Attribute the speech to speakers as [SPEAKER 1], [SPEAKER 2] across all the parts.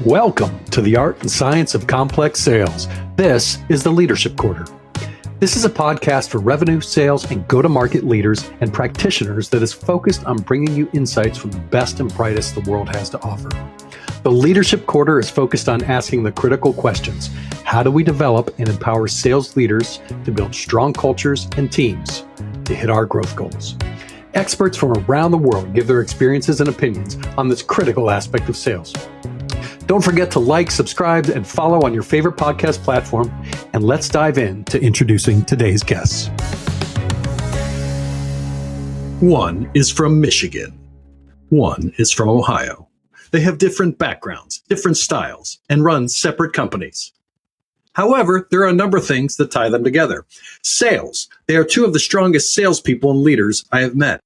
[SPEAKER 1] Welcome to the Art and Science of Complex Sales. This is the Leadership Quarter. This is a podcast for revenue, sales, and go-to-market leaders and practitioners that is focused on bringing you insights from the best and brightest the world has to offer. The Leadership Quarter is focused on asking the critical questions. How do we develop and empower sales leaders to build strong cultures and teams to hit our growth goals? Experts from around the world give their experiences and opinions on this critical aspect of sales. Don't forget to like, subscribe, and follow on your favorite podcast platform. And let's dive in to introducing today's guests. One is from Michigan. One is from Ohio. They have different backgrounds, different styles, and run separate companies. However, there are a number of things that tie them together. Sales. They are two of the strongest salespeople and leaders I have met.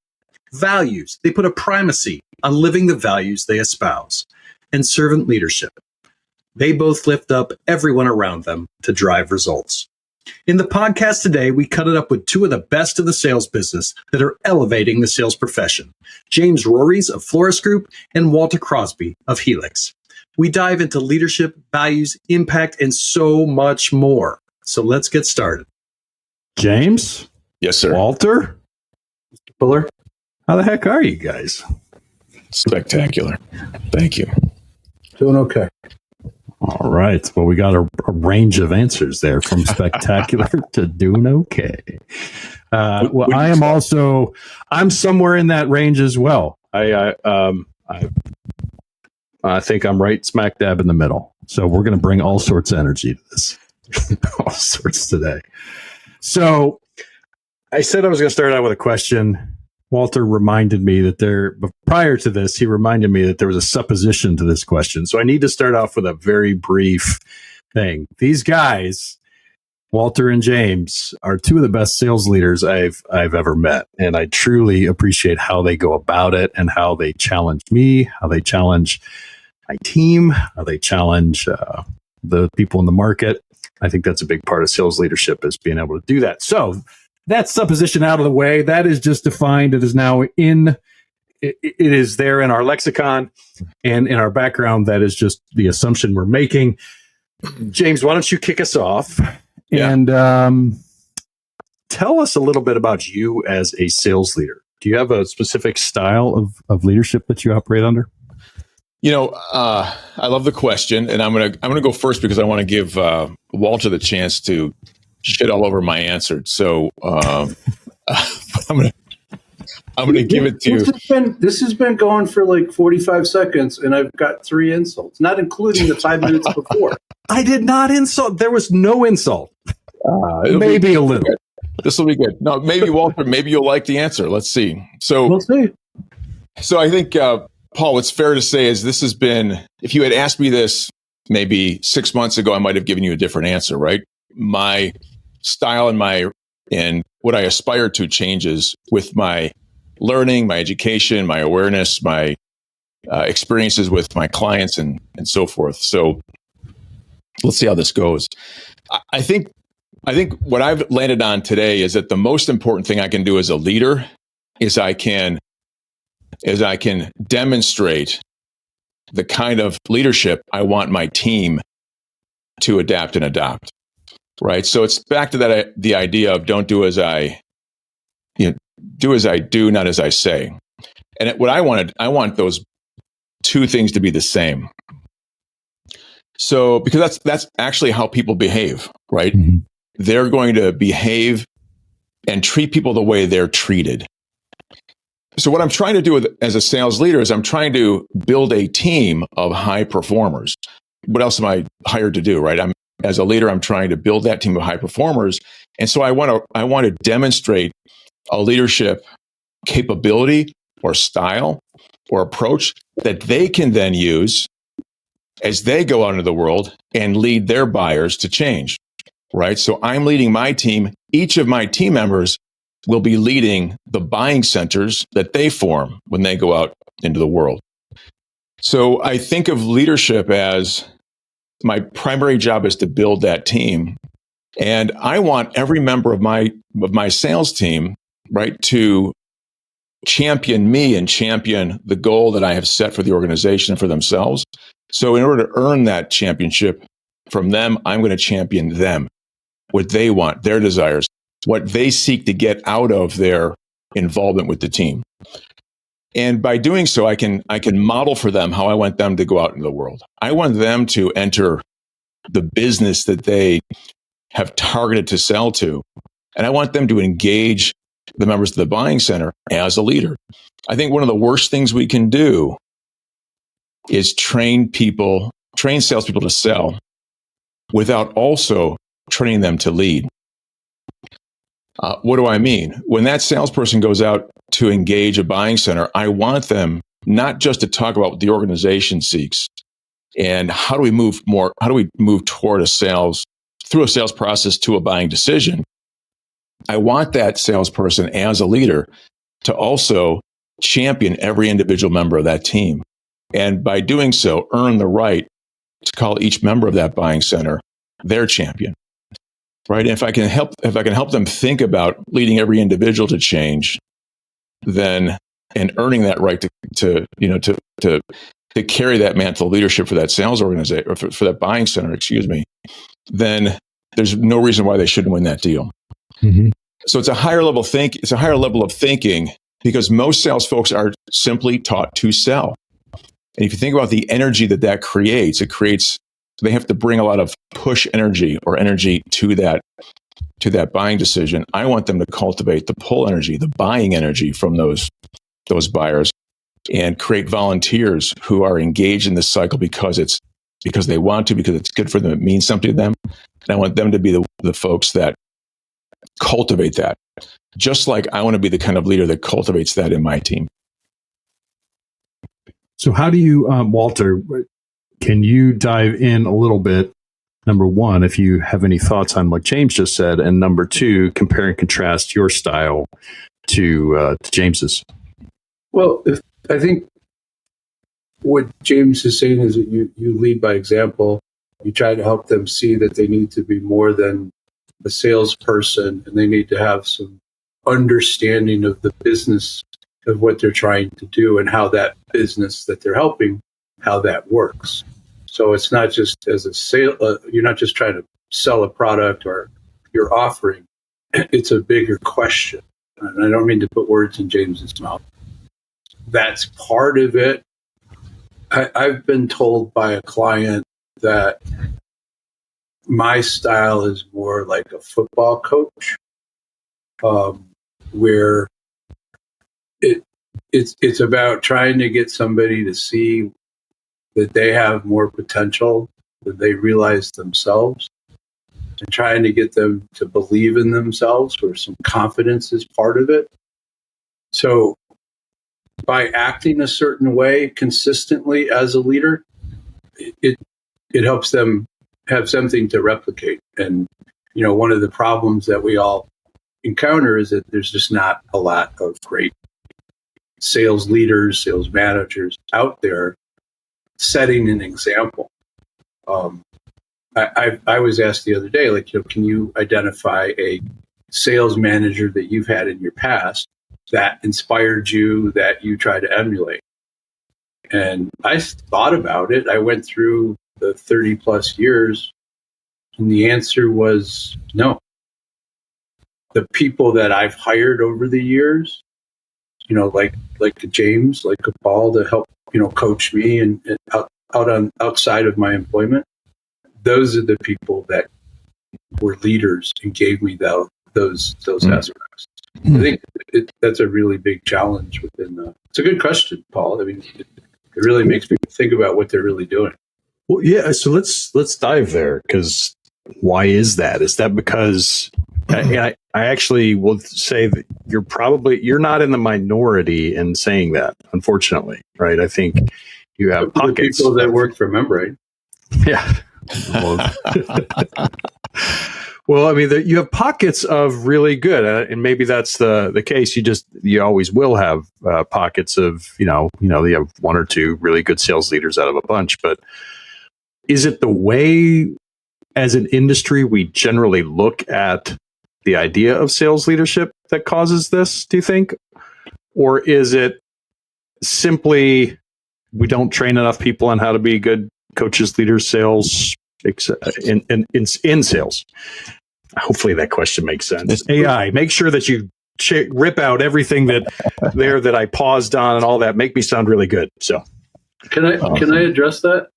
[SPEAKER 1] Values. They put a primacy on living the values they espouse. And servant leadership. They both lift up everyone around them to drive results. In the podcast today, we cut it up with two of the best of the sales business that are elevating the sales profession. James Rores of Floriss Group and Walter Crosby of Helix. We dive into leadership, values, impact, and so much more. So let's get started. James?
[SPEAKER 2] Yes, sir.
[SPEAKER 1] Walter? Mr. Fuller? How the heck are you guys?
[SPEAKER 2] Spectacular. Thank you.
[SPEAKER 3] Doing okay.
[SPEAKER 1] All right. Well, we got a range of answers there from spectacular to doing okay. I'm somewhere in that range as well. I think I'm right smack dab in the middle. So we're going to bring all sorts of energy to this, all sorts today. So I said I was going to start out with a question. Walter reminded me that prior to this, he reminded me that there was a supposition to this question. So I need to start off with a very brief thing. These guys, Walter and James, are two of the best sales leaders I've ever met. And I truly appreciate how they go about it and how they challenge me, how they challenge my team, how they challenge the people in the market. I think that's a big part of sales leadership, is being able to do that. So that supposition out of the way, that is just defined. It is now it is there in our lexicon and in our background. That is just the assumption we're making. James, why don't you kick us off and tell us a little bit about you as a sales leader. Do you have a specific style of leadership that you operate under?
[SPEAKER 2] I love the question, and I'm gonna go first because I want to give Walter the chance to shit all over my answer. So I'm gonna give it to you.
[SPEAKER 3] This has been going for like 45 seconds, and I've got 3 insults, not including the 5 minutes before.
[SPEAKER 1] I did not insult. There was no insult. Maybe a little.
[SPEAKER 2] This will be good. No, maybe Walter. Maybe you'll like the answer. Let's see. So
[SPEAKER 3] we'll see.
[SPEAKER 2] So I think Paul, what's fair to say is this has been. If you had asked me this maybe 6 months ago, I might have given you a different answer. Right? My style and what I aspire to changes with my learning, my education, my awareness, my experiences with my clients and so forth. So let's see how this goes. I think what I've landed on today is that the most important thing I can do as a leader is I can demonstrate the kind of leadership I want my team to adapt and adopt. Right. So it's back to the idea of don't do as I do, not as I say. And what I want those two things to be the same. So because that's actually how people behave, right? Mm-hmm. They're going to behave and treat people the way they're treated. So what I'm trying to do as a sales leader is I'm trying to build a team of high performers. What else am I hired to do, right? As a leader, I'm trying to build that team of high performers. And so I want to demonstrate a leadership capability or style or approach that they can then use as they go out into the world and lead their buyers to change, right? So I'm leading my team. Each of my team members will be leading the buying centers that they form when they go out into the world. So I think of leadership as my primary job is to build that team. And I want every member of my sales team, right, to champion me and champion the goal that I have set for the organization and for themselves. So in order to earn that championship from them, I'm going to champion them, what they want, their desires, what they seek to get out of their involvement with the team. And by doing so, I can model for them how I want them to go out into the world. I want them to enter the business that they have targeted to sell to. And I want them to engage the members of the buying center as a leader. I think one of the worst things we can do is train salespeople to sell without also training them to lead. What do I mean? When that salesperson goes out to engage a buying center, I want them not just to talk about what the organization seeks and how do we move toward through a sales process to a buying decision. I want that salesperson as a leader to also champion every individual member of that team. And by doing so, earn the right to call each member of that buying center their champion. Right? And if I can help them think about leading every individual to change, then and earning that right to carry that mantle of leadership for that sales organization or for that buying center, then there's no reason why they shouldn't win that deal. Mm-hmm. So it's a higher level of thinking because most sales folks are simply taught to sell. And if you think about the energy that creates, they have to bring a lot of push energy or energy to that buying decision. I want them to cultivate the pull energy, the buying energy from those buyers and create volunteers who are engaged in this cycle because they want to, because it's good for them, it means something to them. And I want them to be the folks that cultivate that, just like I want to be the kind of leader that cultivates that in my team.
[SPEAKER 1] So how do you, Walter, can you dive in a little bit? Number one, if you have any thoughts on what James just said, and number two, compare and contrast your style to James's.
[SPEAKER 3] Well, I think what James is saying is that you lead by example. You try to help them see that they need to be more than a salesperson, and they need to have some understanding of the business of what they're trying to do and how that business that they're helping, how that works. So it's not just as a sale, you're not just trying to sell a product or your offering. It's a bigger question. And I don't mean to put words in James's mouth. That's part of it. I've been told by a client that my style is more like a football coach, where it's about trying to get somebody to see that they have more potential than they realize themselves, and trying to get them to believe in themselves, where some confidence is part of it. So by acting a certain way consistently as a leader, it helps them have something to replicate. And, one of the problems that we all encounter is that there's just not a lot of great sales leaders, sales managers out there setting an example. I was asked the other day, can you identify a sales manager that you've had in your past that inspired you, that you try to emulate? And I thought about it. I went through the 30 plus years, and the answer was no. The people that I've hired over the years, like James, like Paul, to help, coach me and outside of my employment, those are the people that were leaders and gave me those aspects. I think that's a really big challenge within it's a good question, Paul. I mean, it really makes me think about what they're really doing.
[SPEAKER 1] Well, yeah. So let's dive there, because why is that? Is that because I actually will say that you're not in the minority in saying that, unfortunately, right? I think you have pockets.
[SPEAKER 3] People that work for Membrane.
[SPEAKER 1] Yeah. Well, I mean, you have pockets of really good, and maybe that's the case. You always will have pockets of, you have one or two really good sales leaders out of a bunch. But is it the way, as an industry, we generally look at the idea of sales leadership that causes this, do you think? Or is it simply we don't train enough people on how to be good coaches, leaders, sales, in sales? Hopefully that question makes sense. AI, make sure that you rip out everything that I paused on and all that. Make me sound really good. So
[SPEAKER 3] can I address that?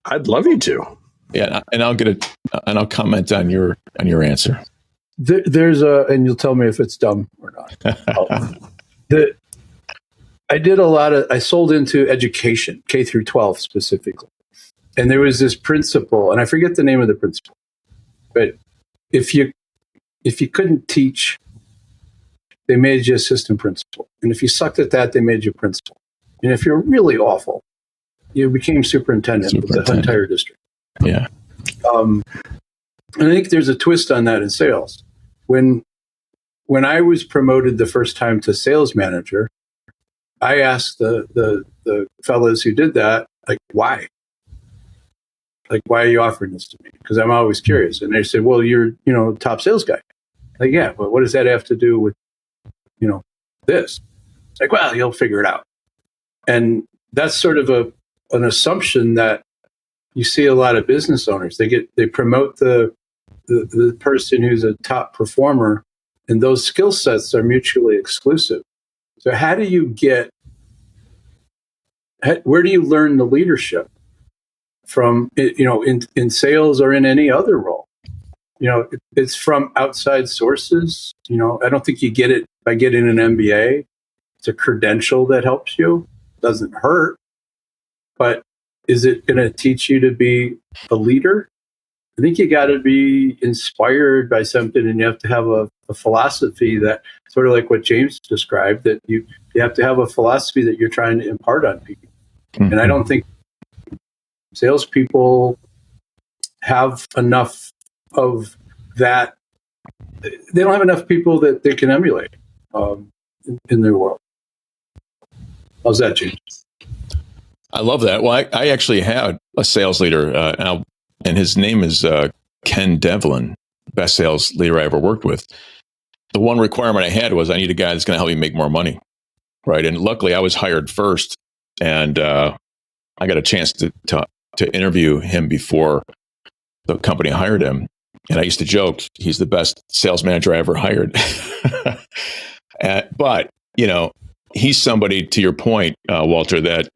[SPEAKER 1] I'd love you to.
[SPEAKER 2] Yeah, and I'll comment on your answer.
[SPEAKER 3] There's and you'll tell me if it's dumb or not. I sold into education, K through 12 specifically. And there was this principle, and I forget the name of the principle, but if you couldn't teach, they made you assistant principal. And if you sucked at that, they made you principal. And if you're really awful, you became superintendent of the entire district.
[SPEAKER 2] Yeah.
[SPEAKER 3] And I think there's a twist on that in sales. When I was promoted the first time to sales manager, I asked the fellows who did that, like, why? Like, why are you offering this to me? Because I'm always curious. And they said, well, you're, top sales guy. Like, yeah, but what does that have to do with, this? It's like, well, you'll figure it out. And that's sort of an assumption that you see a lot of business owners. They promote the person who's a top performer, and those skill sets are mutually exclusive. So how do you where do you learn the leadership from, in sales or in any other role? It's from outside sources. I don't think you get it by getting an MBA. It's a credential that helps you. Doesn't hurt. But is it going to teach you to be a leader? I think you got to be inspired by something, and you have to have a philosophy that, sort of like what James described, that you have to have a philosophy that you're trying to impart on people. Mm-hmm. And I don't think salespeople have enough of that. They don't have enough people that they can emulate in their world. How's that, James?
[SPEAKER 2] I love that. Well, I actually had a sales leader, and his name is Ken Devlin, best sales leader I ever worked with. The one requirement I had was I need a guy that's going to help me make more money, right? And luckily, I was hired first, and I got a chance to interview him before the company hired him. And I used to joke, he's the best sales manager I ever hired. But, he's somebody, to your point, Walter, that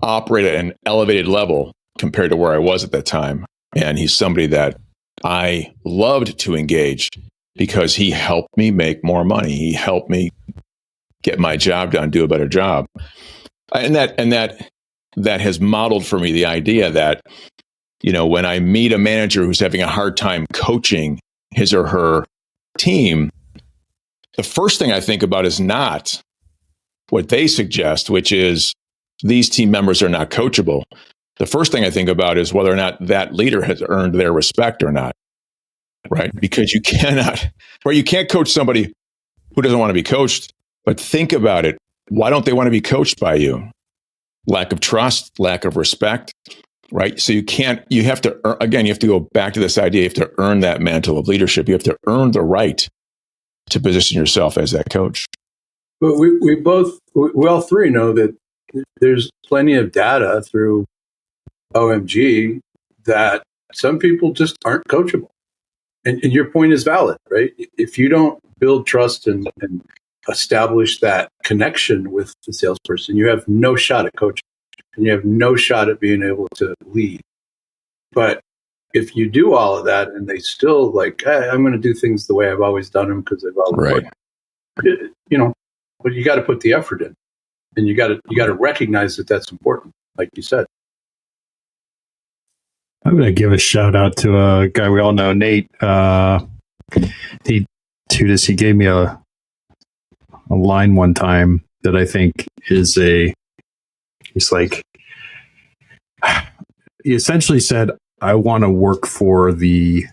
[SPEAKER 2] operate at an elevated level compared to where I was at that time. And he's somebody that I loved to engage because he helped me make more money. He helped me get my job done, do a better job. And that has modeled for me the idea that, when I meet a manager who's having a hard time coaching his or her team, the first thing I think about is not what they suggest, which is these team members are not coachable. The first thing I think about is whether or not that leader has earned their respect or not, right? Because you can't coach somebody who doesn't want to be coached. But think about it. Why don't they want to be coached by you? Lack of trust, lack of respect, right? So you have to go back to this idea. You have to earn that mantle of leadership. You have to earn the right to position yourself as that coach.
[SPEAKER 3] But we all three know that there's plenty of data through OMG that some people just aren't coachable. And your point is valid, right? If you don't build trust and establish that connection with the salesperson, you have no shot at coaching, and you have no shot at being able to lead. But if you do all of that and they still I'm going to do things the way I've always done them because I've always
[SPEAKER 2] right.
[SPEAKER 3] worked, but you got to put the effort in, and you got to recognize that that's important, like you said.
[SPEAKER 1] I'm going to give a shout out to a guy we all know, Nate. He gave me a line one time that I think is he essentially said, I want to work for the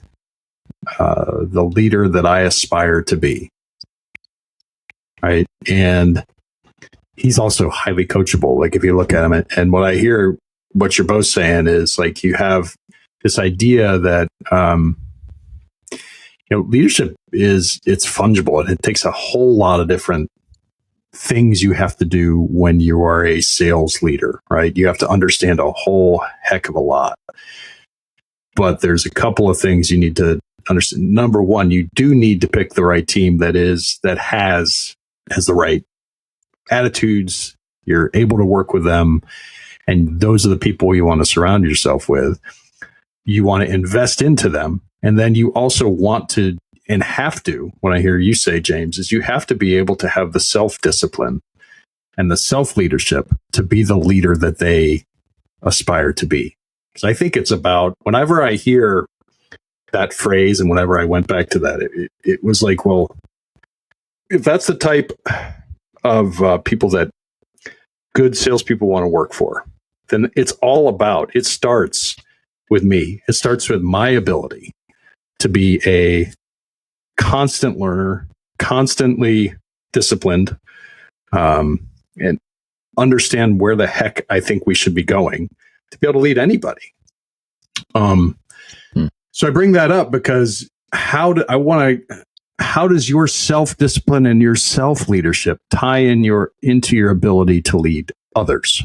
[SPEAKER 1] leader that I aspire to be. Right. And he's also highly coachable. Like if you look at him, and what I hear, what you're both saying is you have this idea that, leadership it's fungible, and it takes a whole lot of different things you have to do when you are a sales leader, right? You have to understand a whole heck of a lot. But there's a couple of things you need to understand. Number one, you do need to pick the right team that has the right attitudes. You're able to work with them. And those are the people you want to surround yourself with. You want to invest into them. And then you also want to, and have to, what I hear you say, James, is you have to be able to have the self-discipline and the self-leadership to be the leader that they aspire to be. Because I think it's about, whenever I hear that phrase and whenever I went back to that, it was like, well, if that's the type of people that good salespeople want to work for, then it's all about, it starts with me. It starts with my ability to be a constant learner, constantly disciplined, and understand where the heck I think we should be going to be able to lead anybody. So I bring that up because how does your self-discipline and your self-leadership tie into your ability to lead others?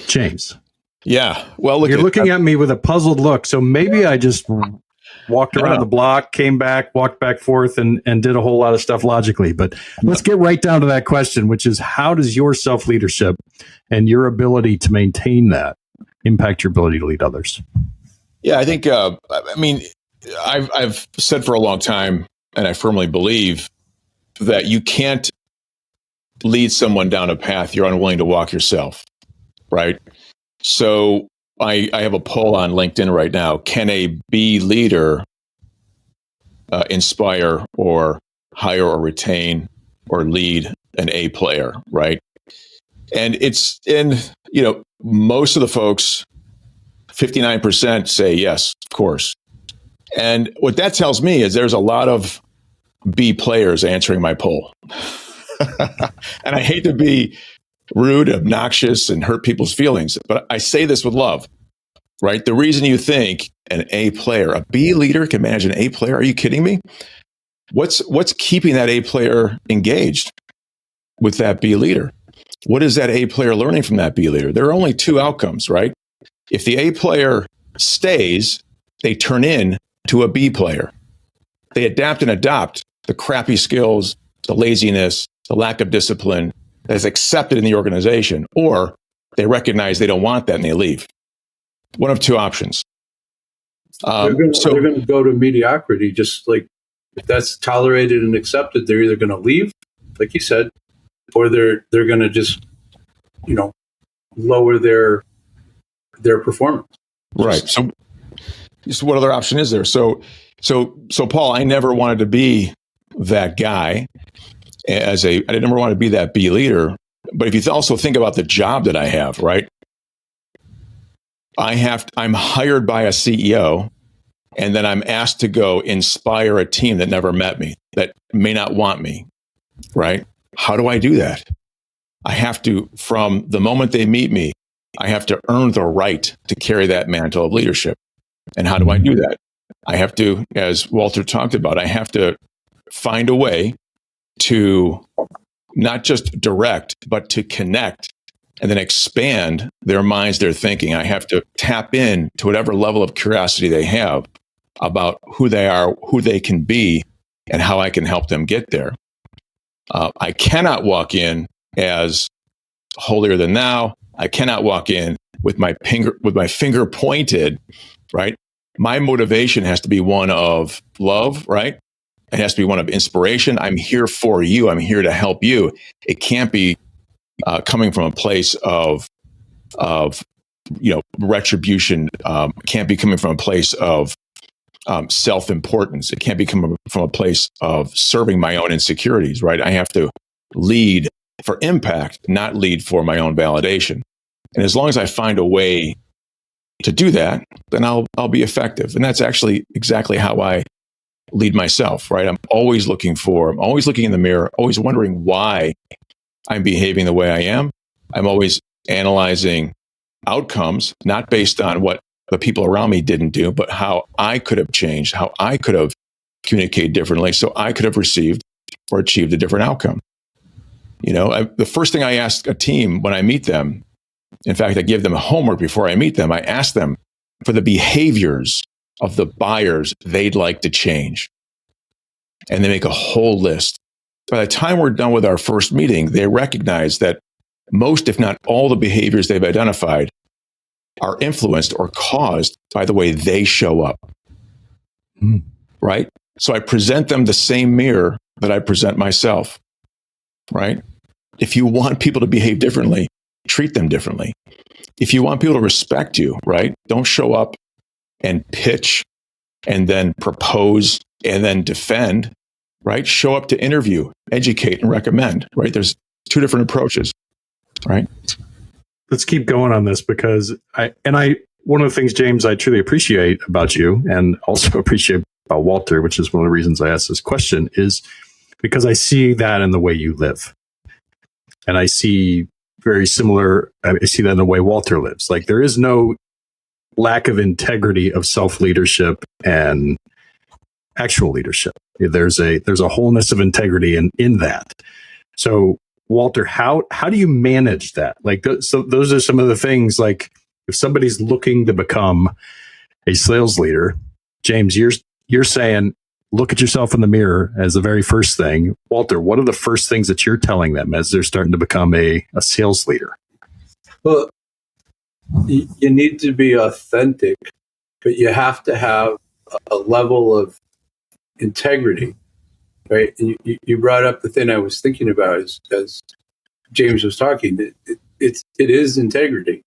[SPEAKER 1] James.
[SPEAKER 2] Yeah. Well,
[SPEAKER 1] You're looking at me with a puzzled look. So maybe I just walked around the block, came back, walked back forth, and did a whole lot of stuff logically. But let's get right down to that question, which is, how does your self-leadership and your ability to maintain that impact your ability to lead others?
[SPEAKER 2] Yeah, I think, I've said for a long time, and I firmly believe, that you can't lead someone down a path you're unwilling to walk yourself, right? So I have a poll on LinkedIn right now. Can a B leader inspire or hire or retain or lead an A player, right? And most of the folks, 59% say yes, of course. And what that tells me is there's a lot of B players answering my poll. And I hate to be rude, obnoxious, and hurt people's feelings, but I say this with love, right? The reason you think an A player, a B leader can manage an A player, are you kidding me? What's keeping that A player engaged with that B leader? What is that A player learning from that B leader? There are only two outcomes, right? If the A player stays, they turn in to a B player. They adapt and adopt the crappy skills, the laziness, the lack of discipline that is accepted in the organization, or they recognize they don't want that and they leave. One of two options.
[SPEAKER 3] They're going to go to mediocrity, just like if that's tolerated and accepted, they're either going to leave, like you said, or they're going to just, lower their performance.
[SPEAKER 2] Right. So what other option is there? So Paul, I never wanted to be that guy. I didn't ever want to be that B leader. But if you also think about the job that I have, right? I'm hired by a CEO, and then I'm asked to go inspire a team that never met me, that may not want me, right? How do I do that? I have to, from the moment they meet me, I have to earn the right to carry that mantle of leadership. And how do I do that? I have to, as Walter talked about, I have to find a way to not just direct, but to connect and then expand their minds, their thinking. I have to tap in to whatever level of curiosity they have about who they are, who they can be, and how I can help them get there. I cannot walk in as holier than thou. I cannot walk in with my finger pointed, right? My motivation has to be one of love, right? It has to be one of inspiration. I'm here for you. I'm here to help you. It can't be coming from a place of retribution. It can't be coming from a place of self-importance. It can't be coming from a place of serving my own insecurities, right? I have to lead for impact, not lead for my own validation. And as long as I find a way to do that, then I'll be effective. And that's actually exactly how I lead myself, right? I'm always looking in the mirror, always wondering why I'm behaving the way I am. I'm always analyzing outcomes, not based on what the people around me didn't do, but how I could have changed, how I could have communicated differently so I could have received or achieved a different outcome. The first thing I ask a team when I meet them, in fact, I give them homework before I meet them. I ask them for the behaviors of the buyers they'd like to change. And they make a whole list. By the time we're done with our first meeting, they recognize that most, if not all, the behaviors they've identified are influenced or caused by the way they show up. Right? So I present them the same mirror that I present myself. Right? If you want people to behave differently, treat them differently. If you want people to respect you, right? Don't show up and pitch and then propose and then defend, right? Show up to interview, educate, and recommend, right? There's two different approaches, right?
[SPEAKER 1] Let's keep going on this because one of the things, James, I truly appreciate about you and also appreciate about Walter, which is one of the reasons I asked this question, is because I see that in the way you live. And I see very similar, I see that in the way Walter lives. Like there is no lack of integrity of self-leadership and actual leadership. There's a wholeness of integrity in that. So Walter, how do you manage that? Like, so those are some of the things, like if somebody's looking to become a sales leader, James, you're saying, look at yourself in the mirror as the very first thing. Walter, what are the first things that you're telling them as they're starting to become a sales leader?
[SPEAKER 3] Well, you need to be authentic, but you have to have a level of integrity, right? And you brought up the thing I was thinking about as James was talking. It is integrity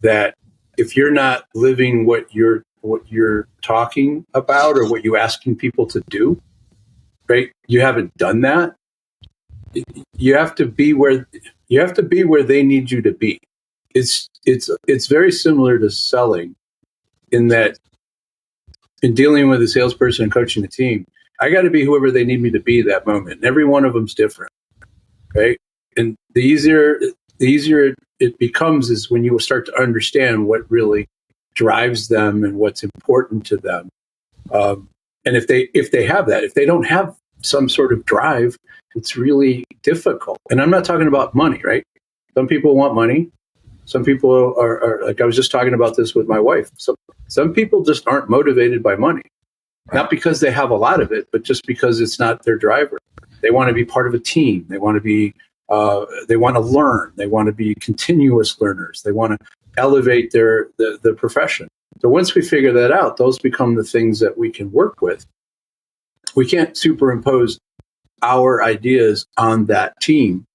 [SPEAKER 3] that if you're not living what you're talking about or what you're asking people to do, right? You haven't done that. You have to be where they need you to be. It's very similar to selling in that in dealing with a salesperson and coaching a team, I got to be whoever they need me to be that moment. And every one of them's different, right? And the easier it becomes is when you start to understand what really drives them and what's important to them. And if they have that, if they don't have some sort of drive, it's really difficult. And I'm not talking about money, right? Some people want money. Some people are like, I was just talking about this with my wife. Some people just aren't motivated by money, not because they have a lot of it, but just because it's not their driver. They want to be part of a team. They want to be, they want to learn. They want to be continuous learners. They want to elevate the profession. So once we figure that out, those become the things that we can work with. We can't superimpose our ideas on that team.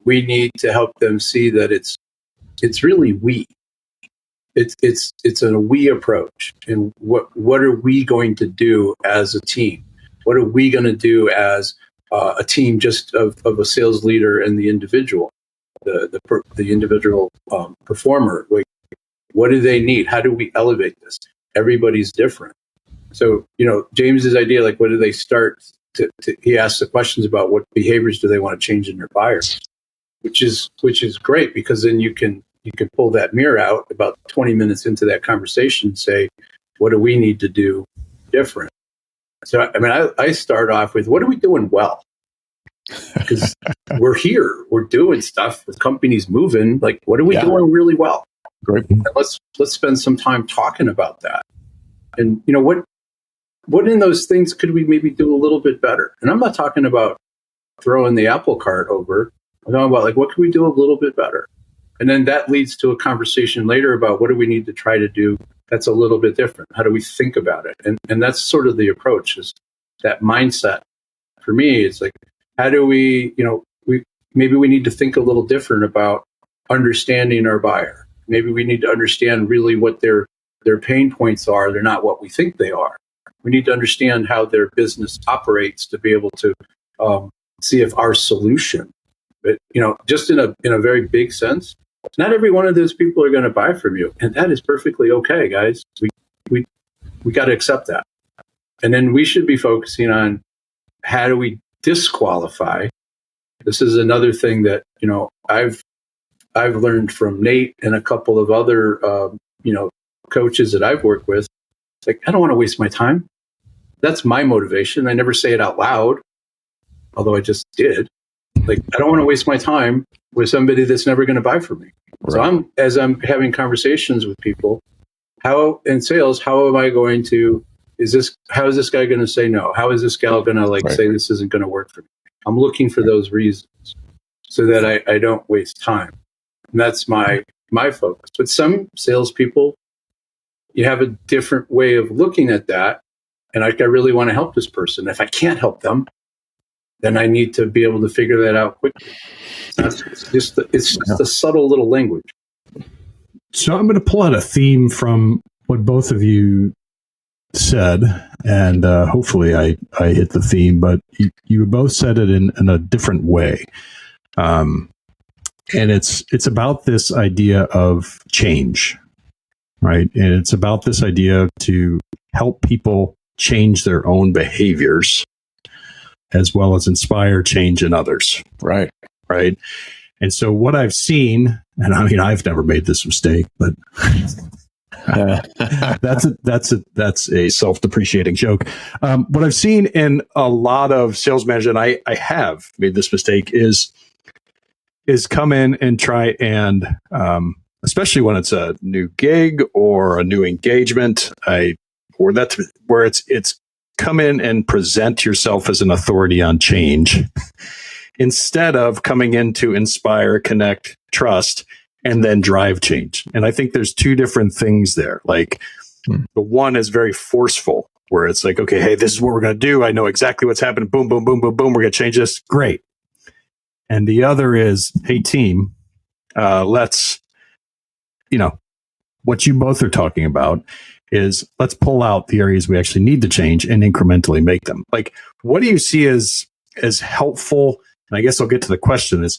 [SPEAKER 3] We need to help them see that it's really we. It's a we approach. And what are we going to do as a team? What are we going to do as a team just of a sales leader and the individual, the individual performer? Like, what do they need? How do we elevate this? Everybody's different. So, James's idea, like, what do they start to he asks the questions about what behaviors do they want to change in their buyers, which is great, because then you can pull that mirror out about 20 minutes into that conversation and say, what do we need to do different? So, I mean, I start off with, what are we doing well? Because we're here, we're doing stuff, the company's moving. Like, what are we doing really well?
[SPEAKER 2] Great.
[SPEAKER 3] And let's spend some time talking about that. And what in those things could we maybe do a little bit better? And I'm not talking about throwing the apple cart over. I'm talking about, like, what could we do a little bit better? And then that leads to a conversation later about what do we need to try to do that's a little bit different? How do we think about it? And that's sort of the approach, is that mindset. For me, it's like, how do we maybe we need to think a little different about understanding our buyer. Maybe we need to understand really what their pain points are. They're not what we think they are. We need to understand how their business operates to be able to see if our solution, but just in a very big sense, not every one of those people are going to buy from you, and that is perfectly okay, guys. We got to accept that, and then we should be focusing on how do we disqualify. This is another thing that I've learned from Nate and a couple of other coaches that I've worked with. It's like, I don't want to waste my time. That's my motivation. I never say it out loud, although I just did. Like, I don't want to waste my time with somebody that's never going to buy from me.
[SPEAKER 2] Right.
[SPEAKER 3] So as I'm having conversations with people, how in sales, how am I going to, how is this guy going to say no? How is this gal going to
[SPEAKER 2] Right.
[SPEAKER 3] say this isn't going to work for me? I'm looking for those reasons so that I don't waste time. And that's my focus. But some salespeople, you have a different way of looking at that. And I really want to help this person. If I can't help them, then I need to be able to figure that out quickly. It's just a subtle little language.
[SPEAKER 1] So I'm going to pull out a theme from what both of you said, and hopefully I hit the theme, but you both said it in a different way. And it's about this idea of change, right? And it's about this idea to help people change their own behaviors as well as inspire change in others.
[SPEAKER 2] Right.
[SPEAKER 1] Right. And so what I've seen, and I mean, I've never made this mistake, but that's a self-depreciating joke. What I've seen in a lot of sales managers, and I have made this mistake, is come in and try and, especially when it's a new gig or a new engagement, where it's come in and present yourself as an authority on change instead of coming in to inspire, connect, trust, and then drive change. And I think there's two different things there. Like the one is very forceful, where it's like, okay, hey, this is what we're going to do. I know exactly what's happening. Boom, boom, boom, boom, boom. We're going to change this. Great. And the other is, hey, team, let's, what you both are talking about is let's pull out the areas we actually need to change and incrementally make them. Like, what do you see as helpful? And I guess I'll get to the question is,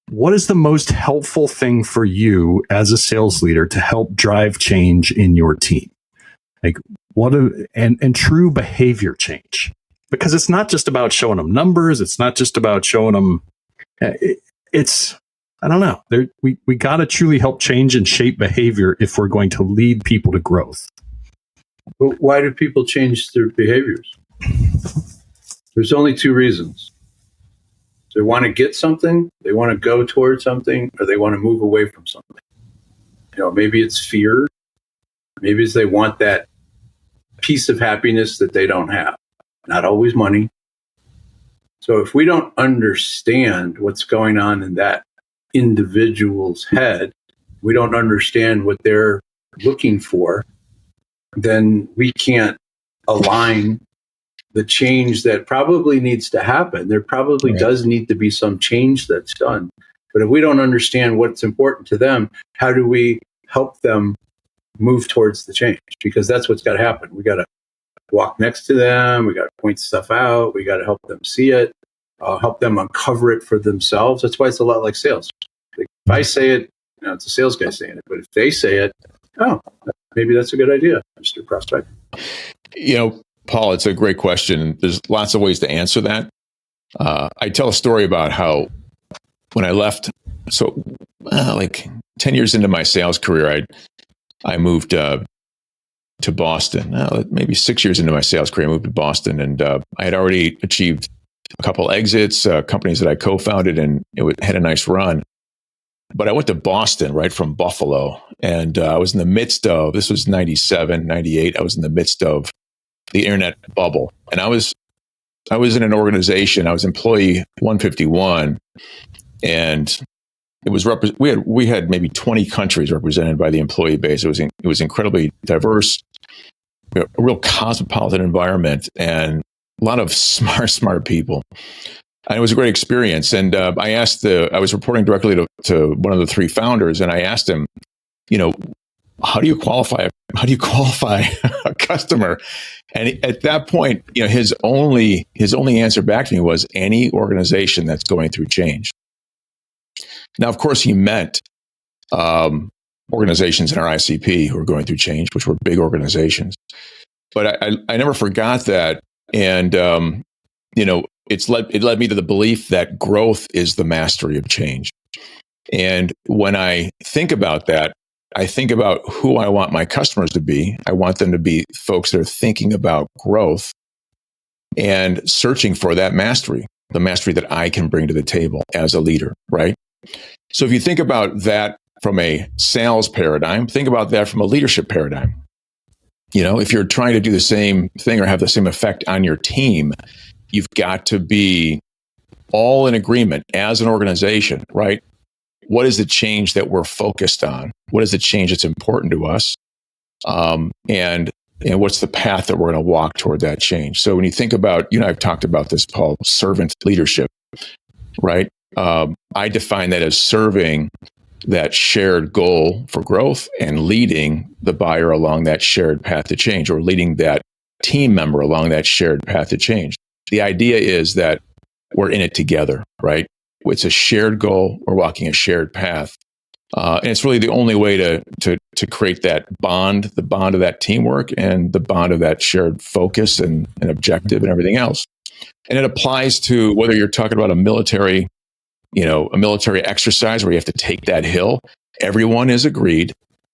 [SPEAKER 1] what is the most helpful thing for you as a sales leader to help drive change in your team? Like and true behavior change, because it's not just about showing them numbers. It's not just about showing them. It's, I don't know. We got to truly help change and shape behavior if we're going to lead people to growth.
[SPEAKER 3] But why do people change their behaviors? There's only two reasons. They want to get something, they want to go towards something, or they want to move away from something. Maybe it's fear. Maybe it's they want that piece of happiness that they don't have. Not always money. So if we don't understand what's going on in that individual's head, we don't understand what they're looking for, then we can't align the change that probably needs to happen. There probably does need to be some change that's done. But if we don't understand what's important to them, how do we help them move towards the change? Because that's what's got to happen. We got to walk next to them. We got to point stuff out. We got to help them see it, help them uncover it for themselves. That's why it's a lot like sales. Like, if I say it, it's a sales guy saying it. But if they say it, maybe that's a good idea, Mr. Prospect.
[SPEAKER 2] Paul, it's a great question. There's lots of ways to answer that. I tell a story about how when I left, like 10 years into my sales career, I moved to Boston. Maybe 6 years into my sales career, I moved to Boston, and I had already achieved a couple exits, companies that I co-founded, and it had a nice run. But I went to Boston right from Buffalo, and I was in the midst of, this was 97, 98, I was in the midst of the internet bubble. And I was in an organization, I was employee 151, and it was we had maybe 20 countries represented by the employee base. It was incredibly diverse, a real cosmopolitan environment, and a lot of smart people. And it was a great experience. And I was reporting directly to one of the three founders, and I asked him, how do you qualify a customer? And at that point, his only answer back to me was any organization that's going through change. Now, of course, he meant organizations in our ICP who are going through change, which were big organizations. But I never forgot that, and it led me to the belief that growth is the mastery of change. And when I think about that, I think about who I want my customers to be. I want them to be folks that are thinking about growth and searching for that mastery. the mastery that I can bring to the table as a leader, right? So if you think about that from a sales paradigm, think about that from a leadership paradigm. If you're trying to do the same thing or have the same effect on your team, you've got to be all in agreement as an organization, right? What is the change that we're focused on? What is the change that's important to us? And what's the path that we're going to walk toward that change? So when you think about, I've talked about this, Paul, servant leadership, right? I define that as serving that shared goal for growth and leading the buyer along that shared path to change, or leading that team member along that shared path to change. The idea is that we're in it together, right? It's a shared goal. We're walking a shared path. And it's really the only way to create that bond, the bond of that teamwork and the bond of that shared focus and objective and everything else. And it applies to whether you're talking about a military exercise where you have to take that hill. Everyone is agreed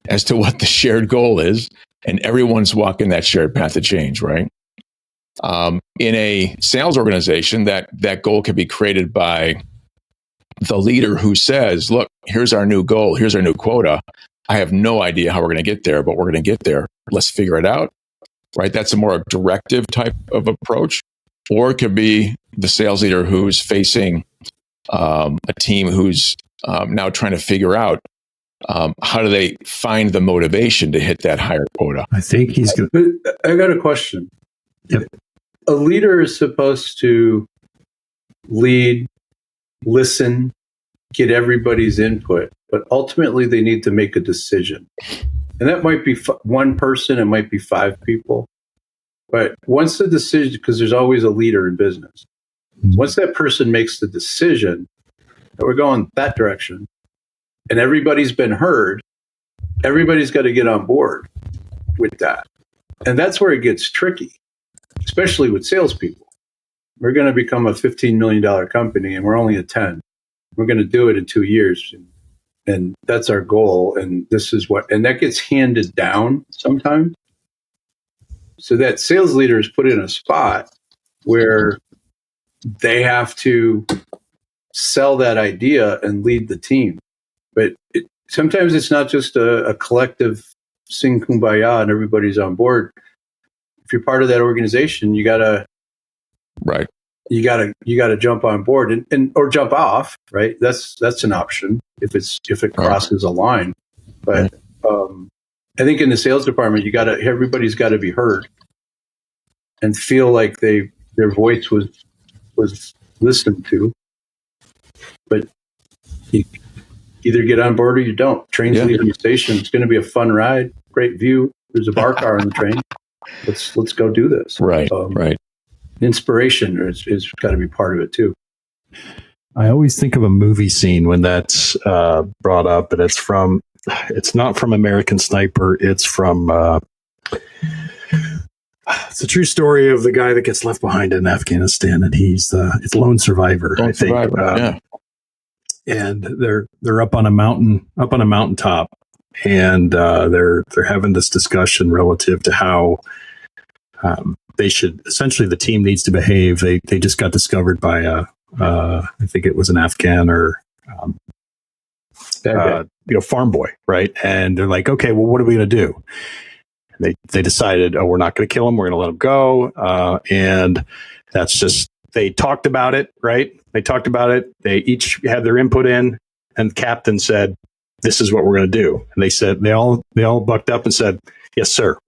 [SPEAKER 2] as to what the shared goal is, and everyone's walking that shared path to change, right? In a sales organization, that goal can be created by the leader who says, look, here's our new goal. Here's our new quota. I have no idea how we're going to get there, but we're going to get there. Let's figure it out, right? That's a more directive type of approach. Or it could be the sales leader who's facing a team who's now trying to figure out how do they find the motivation to hit that higher quota.
[SPEAKER 1] I think he's going
[SPEAKER 3] to... I got a question.
[SPEAKER 1] Yep.
[SPEAKER 3] A leader is supposed to lead, listen, get everybody's input, but ultimately they need to make a decision. And that might be one person, it might be 5 people. But once the decision, because there's always a leader in business, once that person makes the decision that we're going that direction and everybody's been heard, everybody's got to get on board with that. And that's where it gets tricky, especially with salespeople. We're going to become a $15 million company and we're only at 10. We're going to do it in 2 years. And that's our goal. And this is and that gets handed down sometimes. So that sales leader is put in a spot where they have to sell that idea and lead the team. But sometimes it's not just a collective sing kumbaya and everybody's on board. If you're part of that organization, you gotta jump on board and or jump off, right? That's an option if it crosses a line. But I think in the sales department, everybody's got to be heard and feel like their voice was listened to. But you either get on board or you don't. Train's leaving the station. It's going to be a fun ride. Great view. There's a bar car on the train. Let's go do this.
[SPEAKER 2] Right.
[SPEAKER 3] Inspiration is got to be part of it too.
[SPEAKER 1] I always think of a movie scene when that's brought up, and it's not from American Sniper. It's from it's a true story of the guy that gets left behind in Afghanistan, and it's Lone Survivor, I think. And they're up on a mountaintop, and they're having this discussion relative to how they should, essentially the team needs to behave. They just got discovered by I think it was an Afghan or farm boy, right? And they're like, okay, well, what are we going to do? And they decided, we're not going to kill him. We're going to let him go. And that's just, they talked about it, right? They talked about it. They each had their input in, and the captain said, this is what we're going to do. And they said, they all bucked up and said, yes, sir.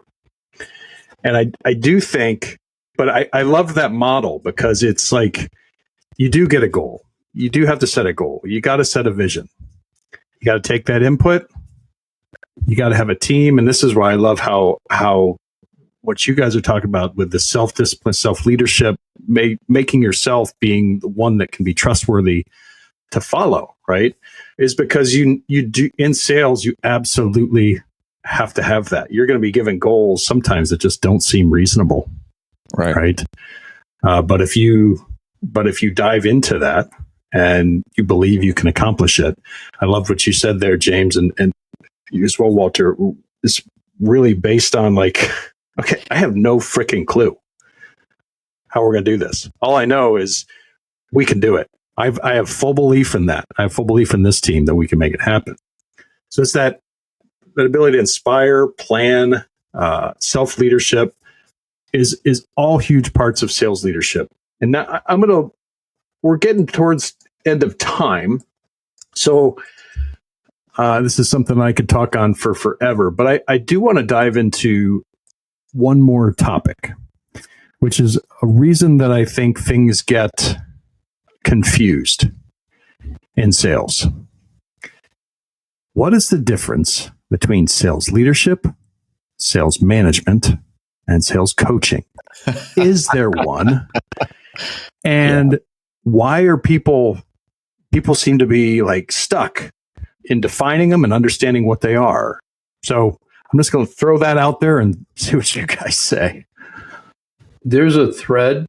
[SPEAKER 1] And I do think, but I love that model because it's like, you do get a goal. You do have to set a goal. You got to set a vision. You got to take that input. You got to have a team. And this is why I love how what you guys are talking about with the self-discipline, self-leadership, making yourself being the one that can be trustworthy to follow, right? Is because you do in sales, you absolutely have to have that. You're going to be given goals sometimes that just don't seem reasonable. Right. But if you dive into that and you believe you can accomplish it, I love what you said there, James, and you as well, Walter. It's really based on like, okay, I have no freaking clue how we're going to do this. All I know is we can do it. I have full belief in that. I have full belief in this team that we can make it happen. So it's that ability to inspire, plan, self-leadership is all huge parts of sales leadership. And now we're getting towards end of time. So this is something I could talk on for forever, but I do want to dive into one more topic, which is a reason that I think things get confused in sales. What is the difference between sales leadership, sales management, and sales coaching? Is there one? And why are people seem to be like stuck in defining them and understanding what they are? So I'm just going to throw that out there and see what you guys say.
[SPEAKER 3] There's a thread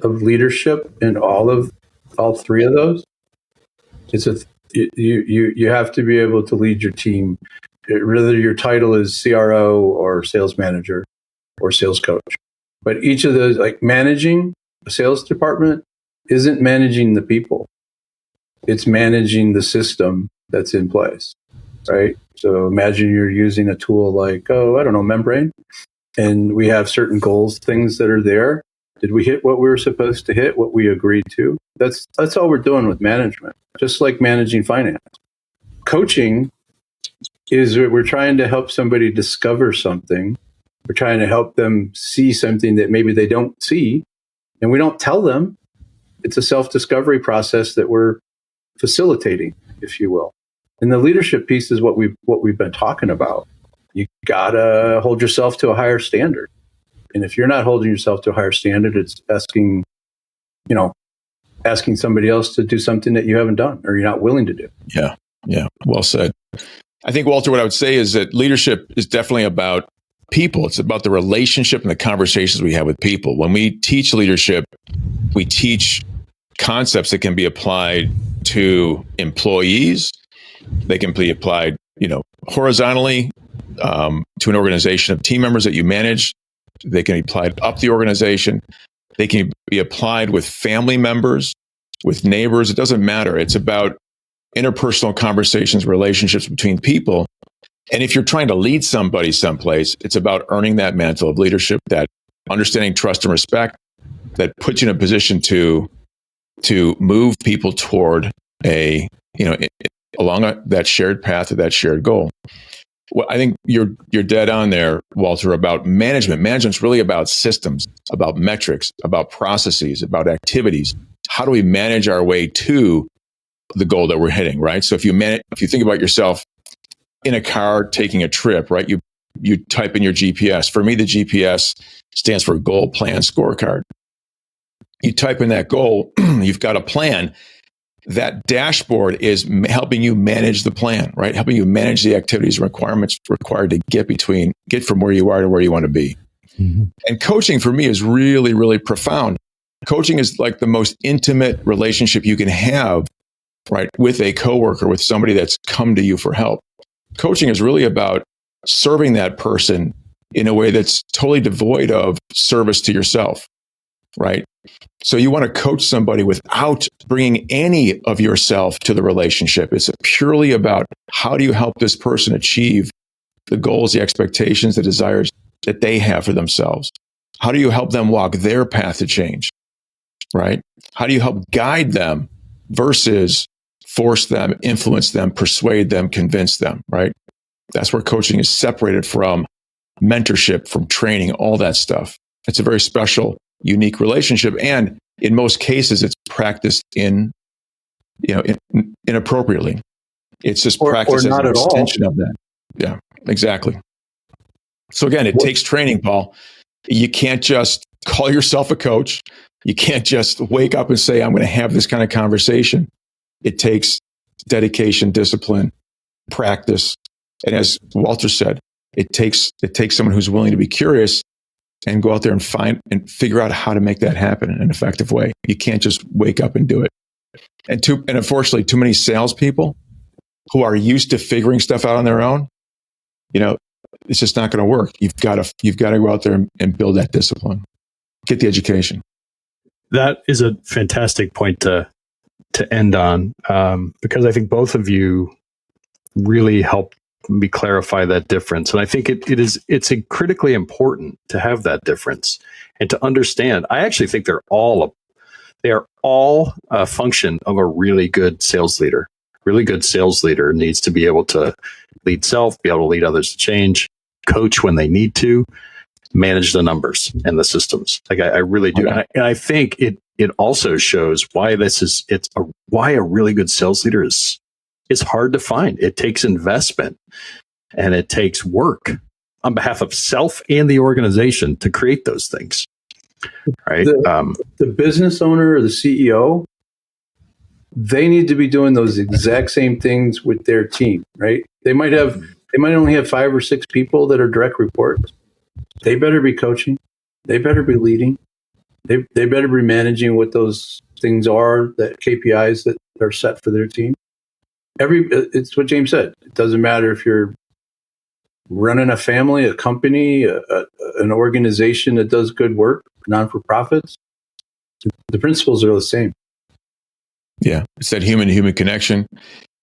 [SPEAKER 3] of leadership in all three of those. You have to be able to lead your team, whether your title is CRO or sales manager or sales coach. But each of those, like managing a sales department, isn't managing the people. It's managing the system that's in place, right? So imagine you're using a tool like, Membrane, and we have certain goals, things that are there. Did we hit what we were supposed to hit, what we agreed to? That's all we're doing with management, just like managing finance. Coaching is we're trying to help somebody discover something. We're trying to help them see something that maybe they don't see, and we don't tell them. It's a self-discovery process that we're facilitating, if you will. And the leadership piece is what we've been talking about. You gotta hold yourself to a higher standard. And if you're not holding yourself to a higher standard, it's asking somebody else to do something that you haven't done or you're not willing to do.
[SPEAKER 2] Yeah. Well said. I think, Walter, what I would say is that leadership is definitely about people. It's about the relationship and the conversations we have with people. When we teach leadership, we teach concepts that can be applied to employees. They can be applied, horizontally to an organization of team members that you manage. They can be applied up the organization. They can be applied with family members, with neighbors. It doesn't matter. It's about interpersonal conversations, relationships between people. And if you're trying to lead somebody someplace, it's about earning that mantle of leadership, that understanding, trust, and respect that puts you in a position to move people toward along that shared path or that shared goal. Well, I think you're dead on there, Walter, about management. Management's really about systems, about metrics, about processes, about activities. How do we manage our way to the goal that we're hitting, right? So if you think about yourself in a car taking a trip, right? You type in your GPS. For me, the GPS stands for goal, plan, scorecard. You type in that goal, you've got a plan. That dashboard is helping you manage the plan, right? Helping you manage the activities and requirements required to get from where you are to where you want to be. Mm-hmm. And coaching for me is really, really profound. Coaching is like the most intimate relationship you can have, right? With a coworker, with somebody that's come to you for help. Coaching is really about serving that person in a way that's totally devoid of service to yourself, right? So you want to coach somebody without bringing any of yourself to the relationship. It's purely about how do you help this person achieve the goals, the expectations, the desires that they have for themselves? How do you help them walk their path to change, right? How do you help guide them versus force them, influence them, persuade them, convince them, right? That's where coaching is separated from mentorship, from training, all that stuff. It's a very special, unique relationship. And in most cases, it's practiced inappropriately. It's just practiced as an extension of that. Yeah, exactly. So again, it takes training, Paul. You can't just call yourself a coach. You can't just wake up and say, I'm going to have this kind of conversation. It takes dedication, discipline, practice. And as Walter said, it takes someone who's willing to be curious and go out there and find and figure out how to make that happen in an effective way. You can't just wake up and do it. And unfortunately, too many salespeople who are used to figuring stuff out on their own, it's just not going to work. You've got to go out there and build that discipline, get the education.
[SPEAKER 1] That is a fantastic point to end on, because I think both of you really help me clarify that difference. And I think it's critically important to have that difference and to understand. I actually think they are all a function of a really good sales leader. Really good sales leader needs to be able to lead self, be able to lead others to change, coach when they need to, manage the numbers and the systems. Like I really do.
[SPEAKER 2] Okay.
[SPEAKER 1] And I think it also shows why why a really good sales leader is hard to find. It takes investment and it takes work on behalf of self and the organization to create those things. Right.
[SPEAKER 3] The business owner or the CEO, they need to be doing those exact same things with their team, right? They might only have 5 or 6 people that are direct reports. They better be coaching. They better be leading. They better be managing what those things are, that KPIs that are set for their team. It's what James said. It doesn't matter if you're running a family, a company, an organization that does good work, non-for-profits. The principles are the same.
[SPEAKER 2] Yeah, it's that human-to-human connection.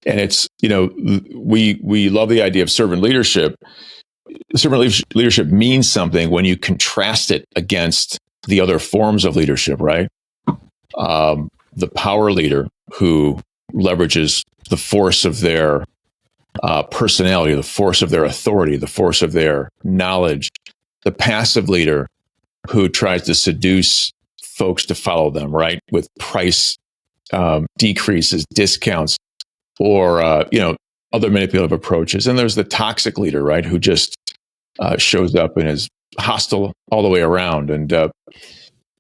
[SPEAKER 2] And it's, we love the idea of servant leadership. Servant leadership means something when you contrast it against the other forms of leadership, right? The power leader who leverages the force of their personality, the force of their authority, the force of their knowledge. The passive leader who tries to seduce folks to follow them, right? With price decreases, discounts, or other manipulative approaches. And there's the toxic leader, right, who just shows up and is hostile all the way around. And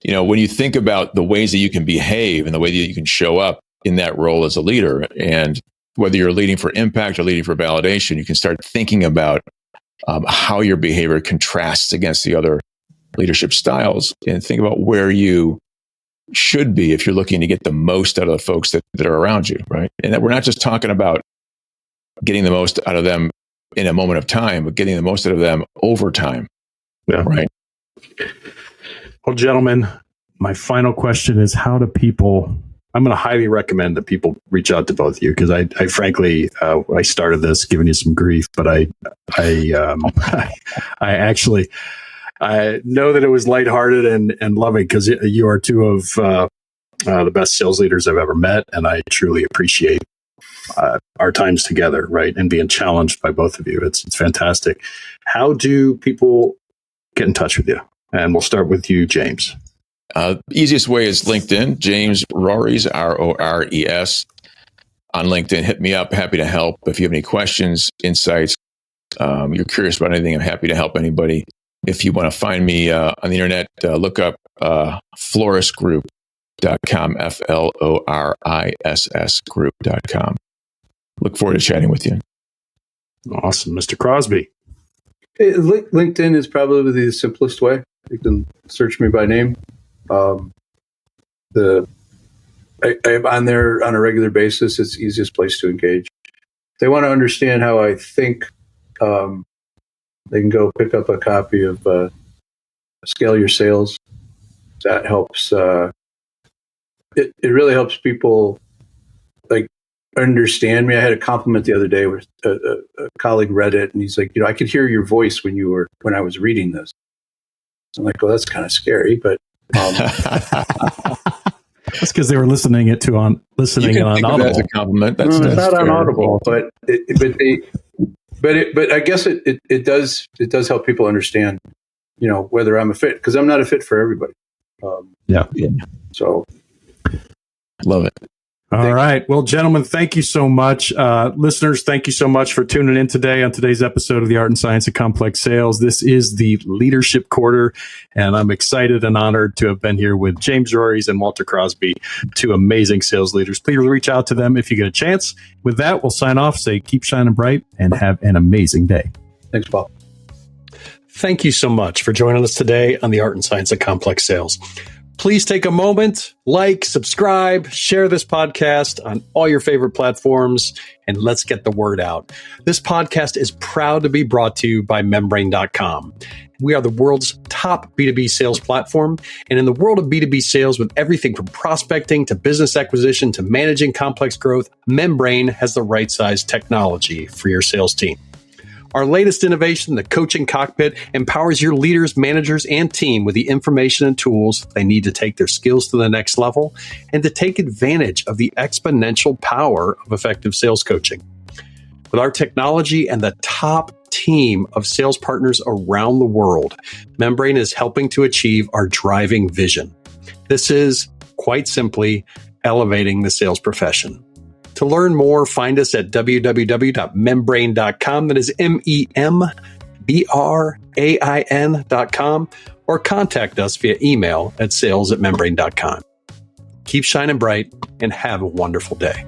[SPEAKER 2] when you think about the ways that you can behave and the way that you can show up in that role as a leader, and whether you're leading for impact or leading for validation, you can start thinking about how your behavior contrasts against the other leadership styles, and think about where you should be if you're looking to get the most out of the folks that are around you, right? And that we're not just talking about getting the most out of them in a moment of time, but getting the most out of them over time.
[SPEAKER 1] Yeah.
[SPEAKER 2] Right.
[SPEAKER 1] Well, gentlemen, my final question is, I'm going to highly recommend that people reach out to both of you, because I frankly, I started this giving you some grief, but I actually, I know that it was lighthearted and loving, because you are two of the best sales leaders I've ever met. And I truly appreciate our times together, right? And being challenged by both of you. It's fantastic. How do people get in touch with you? And we'll start with you, James.
[SPEAKER 2] Easiest way is LinkedIn, James Rores, Rores. On LinkedIn, hit me up. Happy to help. If you have any questions, insights, you're curious about anything, I'm happy to help anybody. If you want to find me on the internet, look up florissgroup.com, Floriss group.com. Look forward to chatting with you.
[SPEAKER 1] Awesome. Mr. Crosby.
[SPEAKER 3] LinkedIn is probably the simplest way. You can search me by name. I'm on there on a regular basis. It's the easiest place to engage. If they want to understand how I think, they can go pick up a copy of Scale Your Sales. That helps. It really helps people understand me. I had a compliment the other day where a colleague read it, and he's like, I could hear your voice when I was reading this. I'm like, well, that's kind of scary, but
[SPEAKER 1] that's because they were listening on Audible.
[SPEAKER 2] That's a compliment. That's
[SPEAKER 3] not
[SPEAKER 2] fair.
[SPEAKER 3] on Audible, but I guess it does help people understand, whether I'm a fit, because I'm not a fit for everybody. So
[SPEAKER 2] love it.
[SPEAKER 1] All right. Well, gentlemen, thank you so much. Listeners, thank you so much for tuning in today on today's episode of the Art and Science of Complex Sales. This is the Leadership Quarter, and I'm excited and honored to have been here with James Rores and Walter Crosby, two amazing sales leaders. Please reach out to them if you get a chance. With that, we'll sign off, say keep shining bright, and have an amazing day.
[SPEAKER 3] Thanks, Paul.
[SPEAKER 1] Thank you so much for joining us today on the Art and Science of Complex Sales. Please take a moment, like, subscribe, share this podcast on all your favorite platforms, and let's get the word out. This podcast is proud to be brought to you by Membrane.com. We are the world's top B2B sales platform. And in the world of B2B sales, with everything from prospecting to business acquisition to managing complex growth, Membrane has the right size technology for your sales team. Our latest innovation, the Coaching Cockpit, empowers your leaders, managers, and team with the information and tools they need to take their skills to the next level and to take advantage of the exponential power of effective sales coaching. With our technology and the top team of sales partners around the world, Membrane is helping to achieve our driving vision. This is, quite simply, elevating the sales profession. To learn more, find us at www.membrane.com. That is MEMBRAIN.com, or contact us via email at sales@membrane.com. Keep shining bright and have a wonderful day.